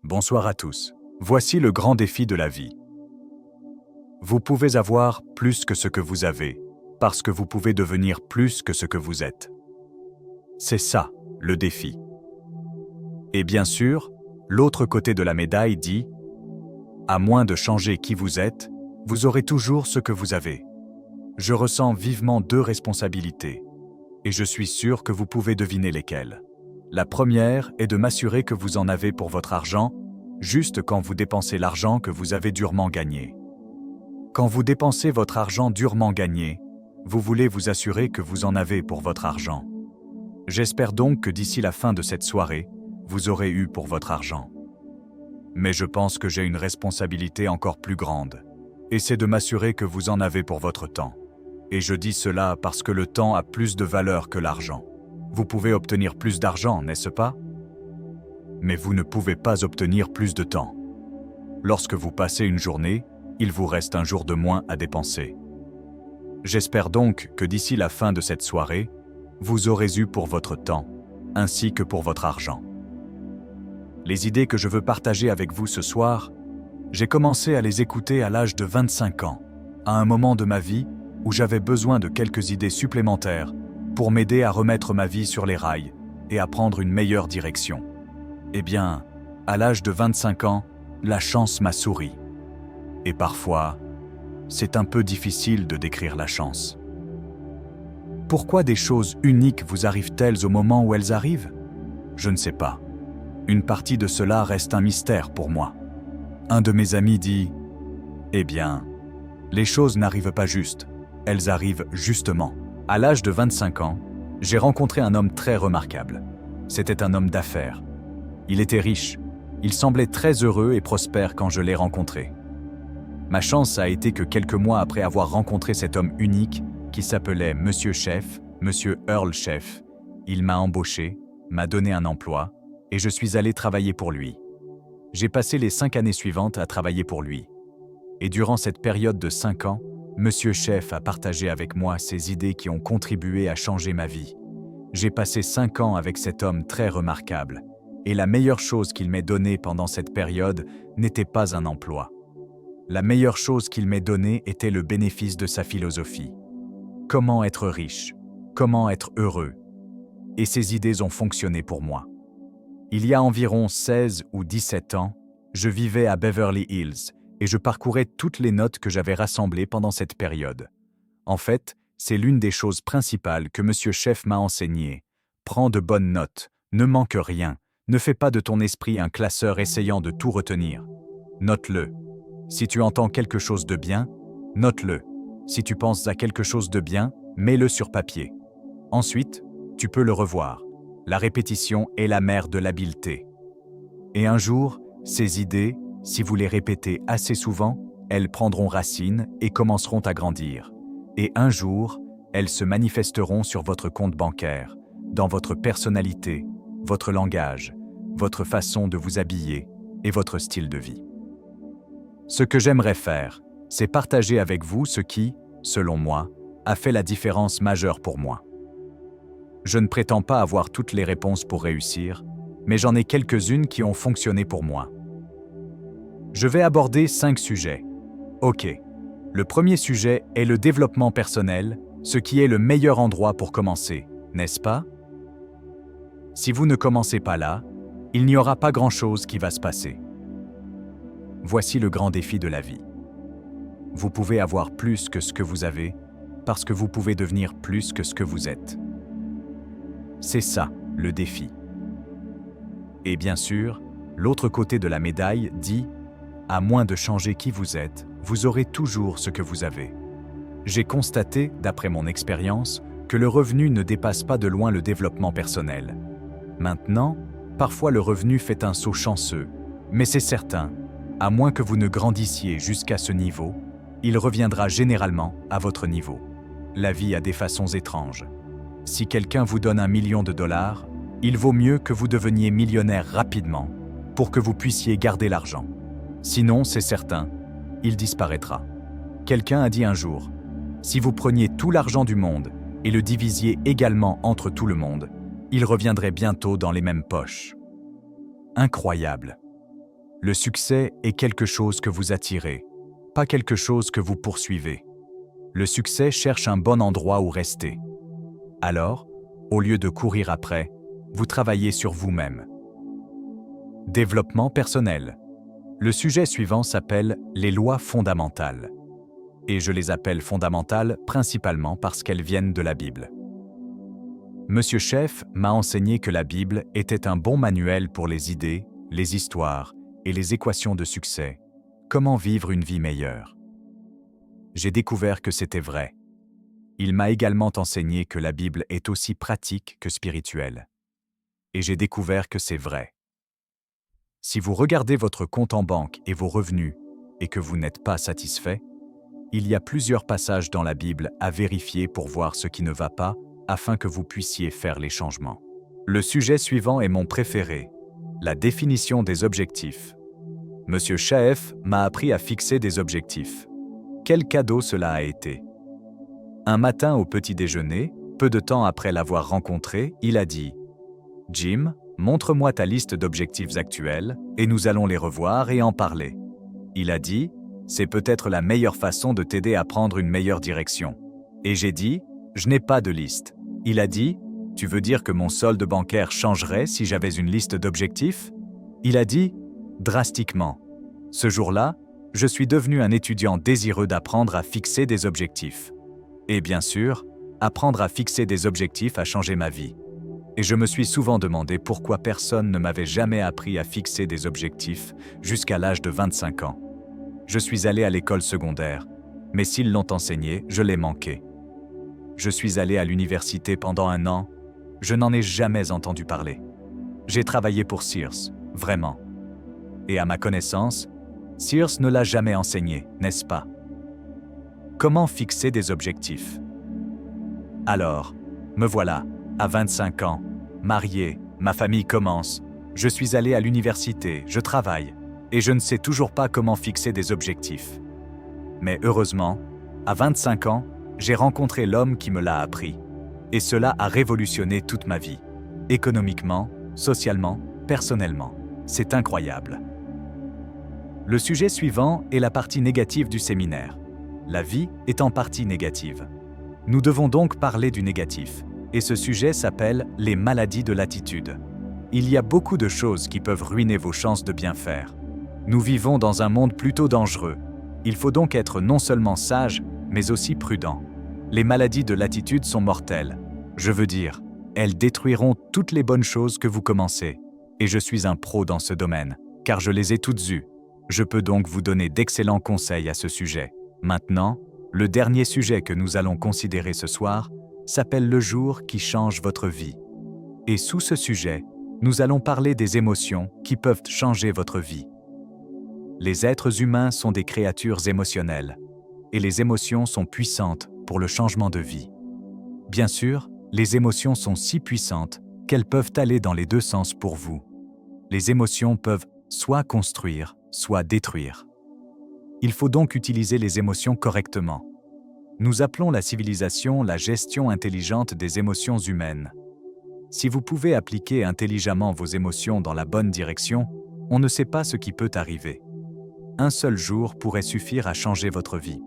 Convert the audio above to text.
Bonsoir à tous. Voici le grand défi de la vie. Vous pouvez avoir plus que ce que vous avez, parce que vous pouvez devenir plus que ce que vous êtes. C'est ça, le défi. Et bien sûr, l'autre côté de la médaille dit « À moins de changer qui vous êtes, vous aurez toujours ce que vous avez. » Je ressens vivement deux responsabilités, et je suis sûr que vous pouvez deviner lesquelles. La première est de m'assurer que vous en avez pour votre argent, juste quand vous dépensez l'argent que vous avez durement gagné. Quand vous dépensez votre argent durement gagné, vous voulez vous assurer que vous en avez pour votre argent. J'espère donc que d'ici la fin de cette soirée, vous aurez eu pour votre argent. Mais je pense que j'ai une responsabilité encore plus grande, et c'est de m'assurer que vous en avez pour votre temps. Et je dis cela parce que le temps a plus de valeur que l'argent. Vous pouvez obtenir plus d'argent, n'est-ce pas? Mais vous ne pouvez pas obtenir plus de temps. Lorsque vous passez une journée, il vous reste un jour de moins à dépenser. J'espère donc que d'ici la fin de cette soirée, vous aurez eu pour votre temps, ainsi que pour votre argent. Les idées que je veux partager avec vous ce soir, j'ai commencé à les écouter à l'âge de 25 ans, à un moment de ma vie où j'avais besoin de quelques idées supplémentaires pour m'aider à remettre ma vie sur les rails et à prendre une meilleure direction. Eh bien, à l'âge de 25 ans, la chance m'a souri. Et parfois, c'est un peu difficile de décrire la chance. Pourquoi des choses uniques vous arrivent-elles au moment où elles arrivent? Je ne sais pas. Une partie de cela reste un mystère pour moi. Un de mes amis dit « Eh bien, les choses n'arrivent pas juste, elles arrivent justement. » À l'âge de 25 ans, j'ai rencontré un homme très remarquable. C'était un homme d'affaires. Il était riche. Il semblait très heureux et prospère quand je l'ai rencontré. Ma chance a été que quelques mois après avoir rencontré cet homme unique, qui s'appelait Monsieur Chef, Monsieur Earl Chef, il m'a embauché, m'a donné un emploi, et je suis allé travailler pour lui. J'ai passé les 5 années suivantes à travailler pour lui. Et durant cette période de 5 ans, Monsieur Chef a partagé avec moi ses idées qui ont contribué à changer ma vie. J'ai passé 5 ans avec cet homme très remarquable, et la meilleure chose qu'il m'ait donnée pendant cette période n'était pas un emploi. La meilleure chose qu'il m'ait donnée était le bénéfice de sa philosophie. Comment être riche? Comment être heureux? Et ces idées ont fonctionné pour moi. Il y a environ 16 ou 17 ans, je vivais à Beverly Hills, et je parcourais toutes les notes que j'avais rassemblées pendant cette période. En fait, c'est l'une des choses principales que Monsieur Chef m'a enseigné. Prends de bonnes notes, ne manque rien, ne fais pas de ton esprit un classeur essayant de tout retenir. Note-le. Si tu entends quelque chose de bien, note-le. Si tu penses à quelque chose de bien, mets-le sur papier. Ensuite, tu peux le revoir. La répétition est la mère de l'habileté. Et un jour, ces idées, si vous les répétez assez souvent, elles prendront racine et commenceront à grandir. Et un jour, elles se manifesteront sur votre compte bancaire, dans votre personnalité, votre langage, votre façon de vous habiller et votre style de vie. Ce que j'aimerais faire, c'est partager avec vous ce qui, selon moi, a fait la différence majeure pour moi. Je ne prétends pas avoir toutes les réponses pour réussir, mais j'en ai quelques-unes qui ont fonctionné pour moi. Je vais aborder 5 sujets. Ok. Le premier sujet est le développement personnel, ce qui est le meilleur endroit pour commencer, n'est-ce pas? Si vous ne commencez pas là, il n'y aura pas grand-chose qui va se passer. Voici le grand défi de la vie. Vous pouvez avoir plus que ce que vous avez, parce que vous pouvez devenir plus que ce que vous êtes. C'est ça, le défi. Et bien sûr, l'autre côté de la médaille dit « À moins de changer qui vous êtes, vous aurez toujours ce que vous avez. » J'ai constaté, d'après mon expérience, que le revenu ne dépasse pas de loin le développement personnel. Maintenant, parfois le revenu fait un saut chanceux, mais c'est certain, à moins que vous ne grandissiez jusqu'à ce niveau, il reviendra généralement à votre niveau. La vie a des façons étranges. Si quelqu'un vous donne $1 million, il vaut mieux que vous deveniez millionnaire rapidement pour que vous puissiez garder l'argent. Sinon, c'est certain, il disparaîtra. Quelqu'un a dit un jour, si vous preniez tout l'argent du monde et le divisiez également entre tout le monde, il reviendrait bientôt dans les mêmes poches. Incroyable. Le succès est quelque chose que vous attirez, pas quelque chose que vous poursuivez. Le succès cherche un bon endroit où rester. Alors, au lieu de courir après, vous travaillez sur vous-même. Développement personnel. Le sujet suivant s'appelle les lois fondamentales. Et je les appelle fondamentales principalement parce qu'elles viennent de la Bible. Monsieur Chef m'a enseigné que la Bible était un bon manuel pour les idées, les histoires et les équations de succès. Comment vivre une vie meilleure? J'ai découvert que c'était vrai. Il m'a également enseigné que la Bible est aussi pratique que spirituelle. Et j'ai découvert que c'est vrai. Si vous regardez votre compte en banque et vos revenus et que vous n'êtes pas satisfait, il y a plusieurs passages dans la Bible à vérifier pour voir ce qui ne va pas, afin que vous puissiez faire les changements. Le sujet suivant est mon préféré, la définition des objectifs. Monsieur Chaef m'a appris à fixer des objectifs. Quel cadeau cela a été! Un matin au petit déjeuner, peu de temps après l'avoir rencontré, il a dit « Jim, montre-moi ta liste d'objectifs actuels et nous allons les revoir et en parler. » Il a dit « C'est peut-être la meilleure façon de t'aider à prendre une meilleure direction. » Et j'ai dit « Je n'ai pas de liste. » Il a dit « Tu veux dire que mon solde bancaire changerait si j'avais une liste d'objectifs ?» Il a dit « Drastiquement. » Ce jour-là, je suis devenu un étudiant désireux d'apprendre à fixer des objectifs. Et bien sûr, apprendre à fixer des objectifs a changé ma vie. Et je me suis souvent demandé pourquoi personne ne m'avait jamais appris à fixer des objectifs jusqu'à l'âge de 25 ans. Je suis allé à l'école secondaire, mais s'ils l'ont enseigné, je l'ai manqué. Je suis allé à l'université pendant 1 an, je n'en ai jamais entendu parler. J'ai travaillé pour Sears, vraiment. Et à ma connaissance, Sears ne l'a jamais enseigné, n'est-ce pas? Comment fixer des objectifs? Alors, me voilà, à 25 ans, marié, ma famille commence, je suis allé à l'université, je travaille, et je ne sais toujours pas comment fixer des objectifs. Mais heureusement, à 25 ans, j'ai rencontré l'homme qui me l'a appris, et cela a révolutionné toute ma vie, économiquement, socialement, personnellement. C'est incroyable. Le sujet suivant est la partie négative du séminaire. La vie est en partie négative. Nous devons donc parler du négatif, et ce sujet s'appelle les maladies de l'attitude. Il y a beaucoup de choses qui peuvent ruiner vos chances de bien faire. Nous vivons dans un monde plutôt dangereux. Il faut donc être non seulement sage, mais aussi prudent. Les maladies de l'attitude sont mortelles. Je veux dire, elles détruiront toutes les bonnes choses que vous commencez. Et je suis un pro dans ce domaine, car je les ai toutes eues. Je peux donc vous donner d'excellents conseils à ce sujet. Maintenant, le dernier sujet que nous allons considérer ce soir s'appelle le jour qui change votre vie. Et sous ce sujet, nous allons parler des émotions qui peuvent changer votre vie. Les êtres humains sont des créatures émotionnelles, et les émotions sont puissantes pour le changement de vie. Bien sûr, les émotions sont si puissantes qu'elles peuvent aller dans les deux sens pour vous. Les émotions peuvent soit construire, soit détruire. Il faut donc utiliser les émotions correctement. Nous appelons la civilisation la gestion intelligente des émotions humaines. Si vous pouvez appliquer intelligemment vos émotions dans la bonne direction, on ne sait pas ce qui peut arriver. Un seul jour pourrait suffire à changer votre vie.